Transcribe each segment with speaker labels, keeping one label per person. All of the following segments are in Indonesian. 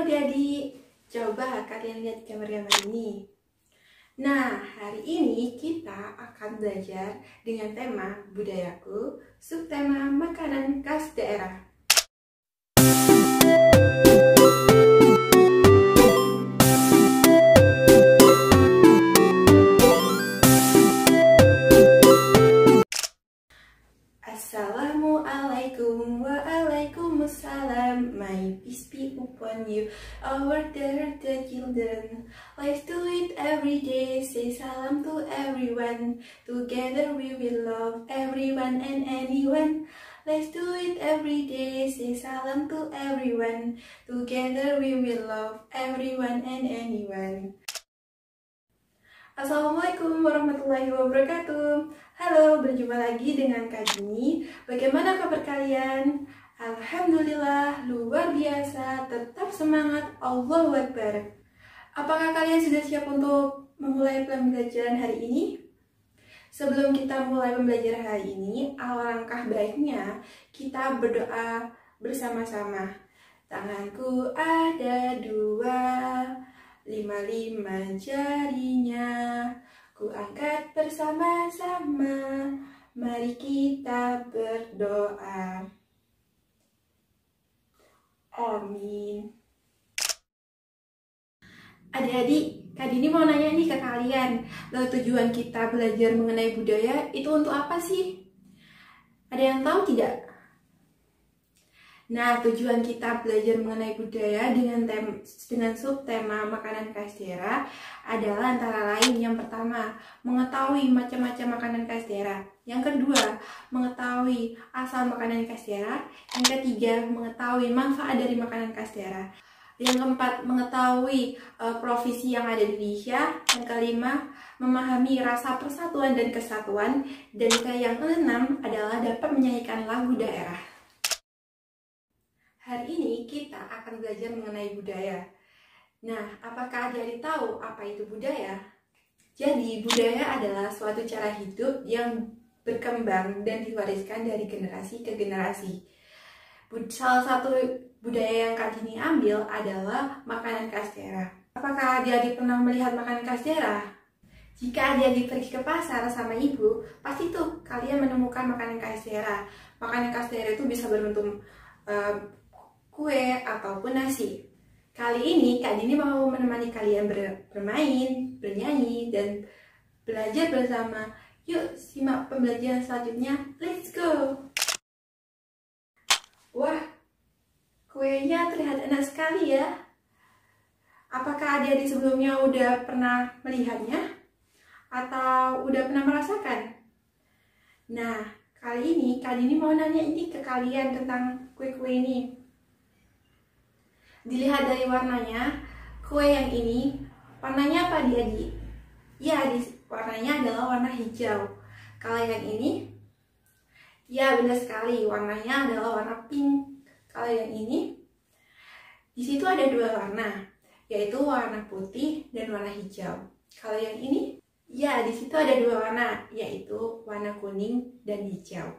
Speaker 1: adik-adik, coba kalian lihat gambar-gambar ini. Nah, hari ini kita akan belajar dengan tema budayaku, subtema makanan khas daerah. Assalamualaikum waalaikumsalam. My peace be upon you, our dear children. Let's do it every day. Say salam to everyone. Together we will love everyone and anyone. Let's do it every day. Say salam to everyone. Together we will love everyone and anyone. Assalamualaikum warahmatullahi wabarakatuh. Halo, berjumpa lagi dengan Kak Dini. Bagaimana kabar kalian? Alhamdulillah, luar biasa. Tetap semangat, Allahu Akbar. Apakah kalian sudah siap untuk memulai pembelajaran hari ini? Sebelum kita mulai pembelajaran hari ini, alangkah baiknya kita berdoa bersama-sama. Tanganku ada dua, 5 jarinya, ku angkat bersama-sama, mari kita berdoa. Amin. Adik-adik, Kak Dini mau nanya nih ke kalian, lalu tujuan kita belajar mengenai budaya itu untuk apa sih? Ada yang tahu tidak? Nah, tujuan kita belajar mengenai budaya dengan subtema makanan khas daerah adalah antara lain yang pertama, mengetahui macam-macam makanan khas daerah. Yang kedua, mengetahui asal makanan khas daerah. Yang ketiga, mengetahui manfaat dari makanan khas daerah. Yang keempat, mengetahui provinsi yang ada di Indonesia. Yang kelima, memahami rasa persatuan dan kesatuan. Dan yang keenam adalah dapat menyanyikan lagu daerah. Hari ini kita akan belajar mengenai budaya. Nah, apakah adik-adik tahu apa itu budaya? Jadi, budaya adalah suatu cara hidup yang berkembang dan diwariskan dari generasi ke generasi. Salah satu budaya yang Kak Dini ambil adalah makanan khas daerah. Apakah adik-adik pernah melihat makanan khas daerah? Jika adik-adik pergi ke pasar sama ibu, pasti tuh kalian menemukan makanan khas daerah. Makanan khas daerah itu bisa berbentuk kue ataupun nasi. Kali ini Kak Dini mau menemani kalian bermain, bernyanyi, dan belajar bersama. Yuk simak pembelajaran selanjutnya. Let's go! Wah, kuenya terlihat enak sekali ya. Apakah adik-adik sebelumnya udah pernah melihatnya? Atau udah pernah merasakan? Nah, kali ini Kak Dini mau nanya ini ke kalian tentang kue-kue ini. Dilihat dari warnanya, kue yang ini warnanya apa adik-adik? Ya, warnanya adalah warna hijau. Kalau yang ini, ya benar sekali, warnanya adalah warna pink. Kalau yang ini, di situ ada dua warna, yaitu warna putih dan warna hijau. Kalau yang ini, ya di situ ada dua warna, yaitu warna kuning dan hijau.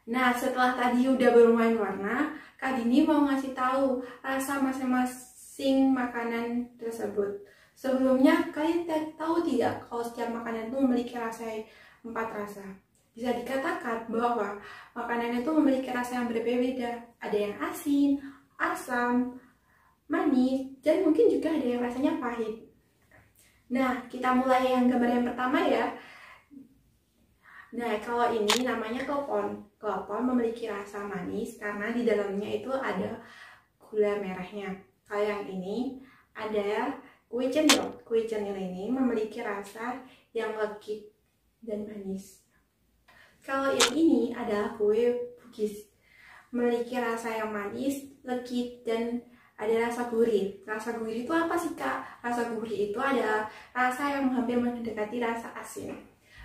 Speaker 1: Nah, setelah tadi udah bermain warna, Kak Dini mau ngasih tahu rasa masing-masing makanan tersebut. Sebelumnya, kalian tahu tidak kalau setiap makanan itu memiliki rasa 4 rasa? Bisa dikatakan bahwa makanan itu memiliki rasa yang berbeda. Ada yang asin, asam, manis, dan mungkin juga ada yang rasanya pahit. Nah, kita mulai yang gambar yang pertama ya. Nah, kalau ini namanya klepon. Klepon memiliki rasa manis karena di dalamnya itu ada gula merahnya. Kalau yang ini ada kue cenil. Kue cenil ini memiliki rasa yang legit dan manis. Kalau yang ini adalah kue bugis. Memiliki rasa yang manis, legit, dan ada rasa gurih. Rasa gurih itu apa sih, Kak? Rasa gurih itu adalah rasa yang hampir mendekati rasa asin.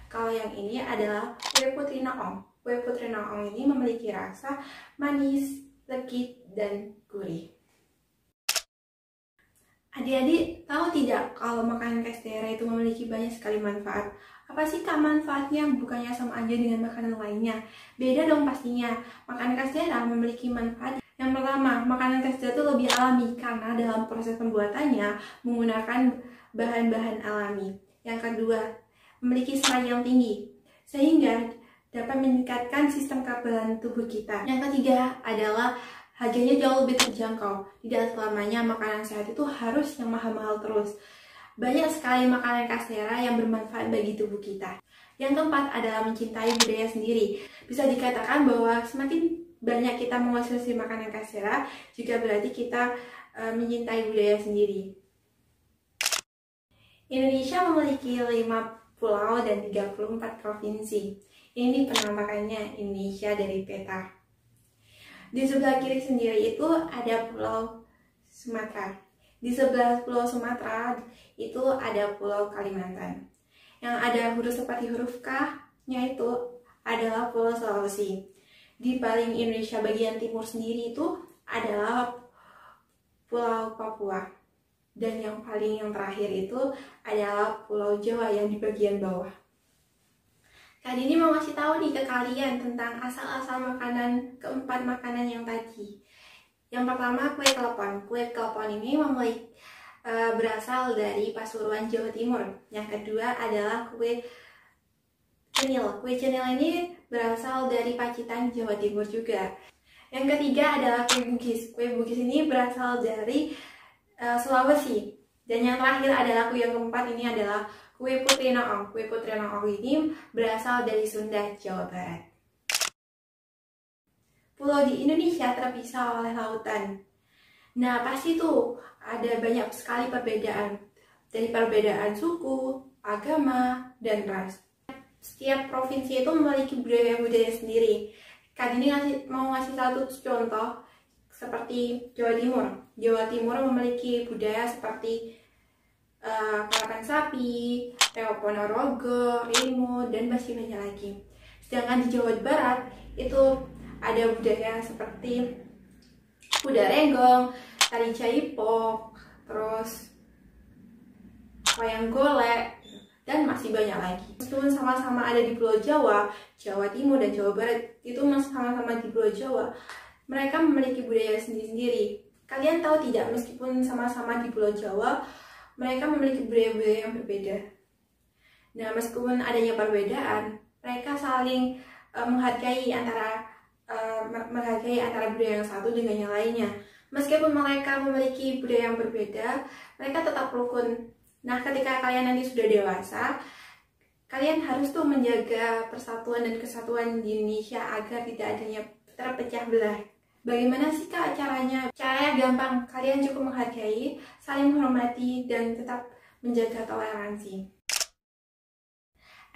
Speaker 1: Kalau yang ini adalah kue putri naong. Kue putri naong ini memiliki rasa manis, legit, dan gurih. Adik-adik tahu tidak kalau makanan khas daerah itu memiliki banyak sekali manfaat? Apa sih Kak manfaatnya? Bukannya sama aja dengan makanan lainnya? Beda dong pastinya. Makanan khas daerah memiliki manfaat Yang pertama, makanan kastril itu lebih alami karena dalam proses pembuatannya menggunakan bahan-bahan alami. Yang kedua, memiliki serat yang tinggi sehingga dapat meningkatkan sistem kekebalan tubuh kita. Yang ketiga adalah harganya jauh lebih terjangkau. Tidak selamanya makanan sehat itu harus yang mahal-mahal terus. Banyak sekali makanan Caseera yang bermanfaat bagi tubuh kita. Yang keempat adalah mencintai budaya sendiri. Bisa dikatakan bahwa semakin banyak kita mengonsumsi makanan Caseera, juga berarti kita mencintai budaya sendiri. Indonesia memiliki 5 pulau dan 34 provinsi. Ini penampakannya Indonesia dari peta. Di sebelah kiri sendiri itu ada Pulau Sumatera. Di sebelah Pulau Sumatera itu ada Pulau Kalimantan. Yang ada huruf seperti huruf K-nya itu adalah Pulau Sulawesi. Di paling Indonesia bagian timur sendiri itu adalah Pulau Papua. Dan yang terakhir itu adalah Pulau Jawa yang di bagian bawah. Kali ini mau ngasih tahu nih ke kalian tentang asal-asal keempat makanan yang tadi. Yang pertama, kue klepon. Kue klepon ini berasal dari Pasuruan, Jawa Timur. Yang kedua adalah kue cenil. Kue cenil ini berasal dari Pacitan, Jawa Timur juga. Yang ketiga adalah kue bugis. Kue bugis ini berasal dari Sulawesi. Dan yang terakhir adalah kue yang keempat, ini adalah kue putri noong. Kue putri noong ini berasal dari Sunda, Jawa Barat. Pulau di Indonesia terpisah oleh lautan. Nah, pasti tuh ada banyak sekali perbedaan. Dari perbedaan suku, agama, dan ras. Setiap provinsi itu memiliki budaya-budaya sendiri. Kali ini mau ngasih satu contoh seperti Jawa Timur. Jawa Timur memiliki budaya seperti karapan sapi, reok Ponorogo, Rimo, dan masih banyak lagi. Sedangkan di Jawa Barat itu ada budaya seperti kuda renggong, tari jaipong, terus wayang golek, dan masih banyak lagi. Meskipun sama-sama ada di Pulau Jawa, Jawa Timur dan Jawa Barat itu masih sama-sama di Pulau Jawa, mereka memiliki budaya sendiri-sendiri. Kalian tahu tidak, meskipun sama-sama di Pulau Jawa, mereka memiliki budaya-budaya yang berbeda. Nah, meskipun adanya perbedaan, mereka saling menghargai antara budaya yang satu dengan yang lainnya. Meskipun mereka memiliki budaya yang berbeda, mereka tetap rukun. Nah, ketika kalian nanti sudah dewasa, kalian harus tuh menjaga persatuan dan kesatuan di Indonesia agar tidak adanya terpecah belah. Bagaimana sih Kak caranya? Caranya gampang, kalian cukup menghargai, saling menghormati, dan tetap menjaga toleransi.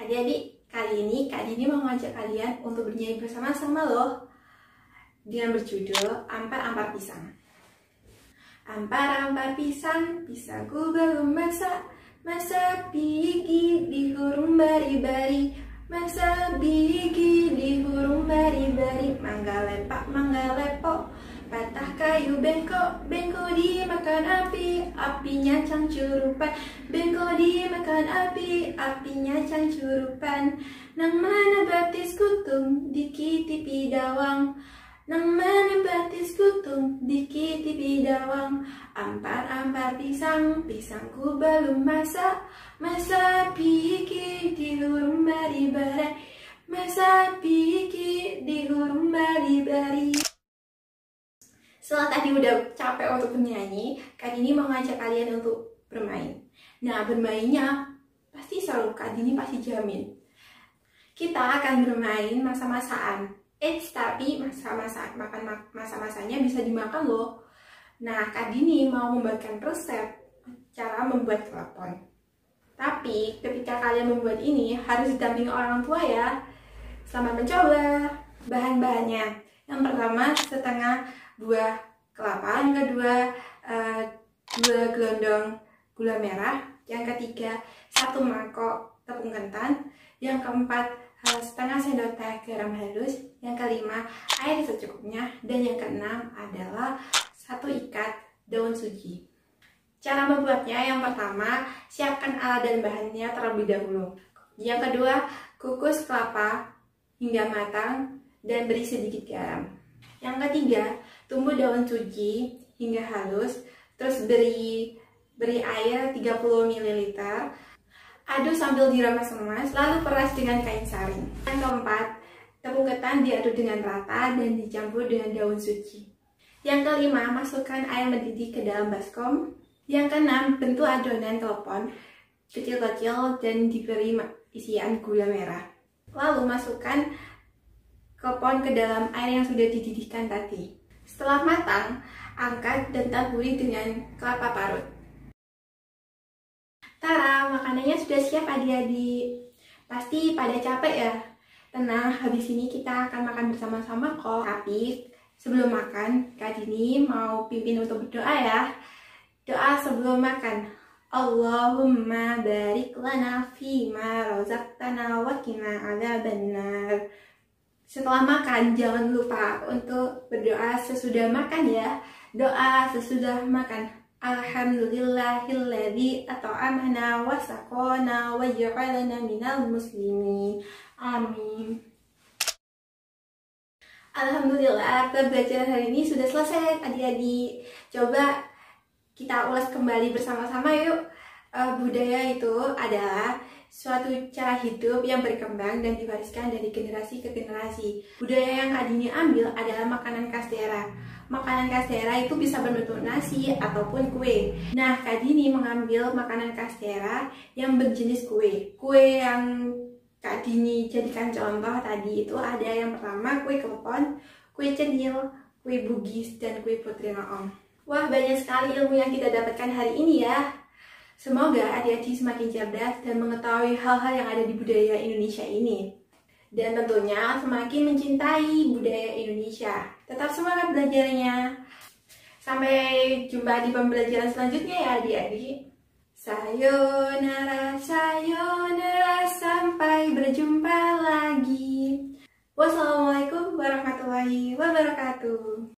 Speaker 1: Adik-adik, kali ini Kak Dini mau ngajak kalian untuk bernyanyi bersama-sama loh, dengan berjudul Ampar-Ampar Pisang. Ampar-ampar pisang, pisangku belum masak, masak biji di hurung bari-bari, masak biji di hurung bari-bari, mangga lepak, mangga lepok, patah kayu bengkok, bengkok dimakan api, apinya cangcurupan, bengkok dimakan api, apinya cangcurupan, nang mana batis kutung dikitipi dawang, nang mana batis kutung dikitipi dawang. Ampar-ampar pisang, pisangku belum masak, masak biji di hurung bari-bari, masak biji di hurung bari-bari. Setelah tadi udah capek untuk bernyanyi, Kak Dini mau ngajak kalian untuk bermain. Nah, bermainnya pasti seru, Kak Dini pasti jamin. Kita akan bermain masa-masaan. Tapi masa-masanya bisa dimakan loh. Nah, Kak Dini mau membuatkan resep cara membuat klepon. Tapi ketika kalian membuat ini harus didampingi orang tua ya. Selamat mencoba. Bahan-bahannya, yang pertama setengah buah kelapa, yang kedua 2 gelondong gula merah, yang ketiga 1 mangkok tepung ketan, yang keempat setengah sendok teh garam halus, yang kelima air secukupnya, dan yang keenam adalah 1 ikat daun suji. Cara membuatnya, yang pertama siapkan alat dan bahannya terlebih dahulu. Yang kedua, kukus kelapa hingga matang dan beri sedikit garam. Yang ketiga, Tumbuk daun suji hingga halus, terus beri air 30 ml. Aduk sambil diremas-remas, lalu peras dengan kain saring. Yang keempat, tepung ketan diaduk dengan rata dan dicampur dengan daun suji. Yang kelima, masukkan air mendidih ke dalam baskom. Yang keenam, bentuk adonan telepon kecil-kecil dan diberi isian gula merah. Lalu masukkan klepon ke dalam air yang sudah dididihkan tadi. Setelah matang, angkat dan taburi dengan kelapa parut. Tara, makanannya sudah siap adik-adik. Pasti pada capek ya? Tenang, habis ini kita akan makan bersama-sama kok. Tapi sebelum makan, Kak Dini mau pimpin untuk berdoa ya. Doa sebelum makan. Allahumma barik lana fima razaqtana wa qina adzabannar. Setelah makan, jangan lupa untuk berdoa sesudah makan ya. Doa sesudah makan. Alhamdulillahilladzi at'amana wa saqana wa ja'alana minal muslimin. Amin. Alhamdulillah, pembelajaran hari ini sudah selesai adik-adik. Coba kita ulas kembali bersama-sama yuk. Budaya itu adalah suatu cara hidup yang berkembang dan diwariskan dari generasi ke generasi. Budaya yang Kak Dini ambil adalah makanan khas daerah. Makanan khas daerah itu bisa berbentuk nasi ataupun kue. Nah, Kak Dini mengambil makanan khas daerah yang berjenis kue. Kue yang Kak Dini jadikan contoh tadi itu ada yang pertama kue klepon, kue cenil, kue bugis, dan kue putri noong. Wah, banyak sekali ilmu yang kita dapatkan hari ini ya. Semoga adik-adik semakin cerdas dan mengetahui hal-hal yang ada di budaya Indonesia ini. Dan tentunya semakin mencintai budaya Indonesia. Tetap semangat belajarnya. Sampai jumpa di pembelajaran selanjutnya ya adik-adik. Sayonara, sayonara, sampai berjumpa lagi. Wassalamualaikum warahmatullahi wabarakatuh.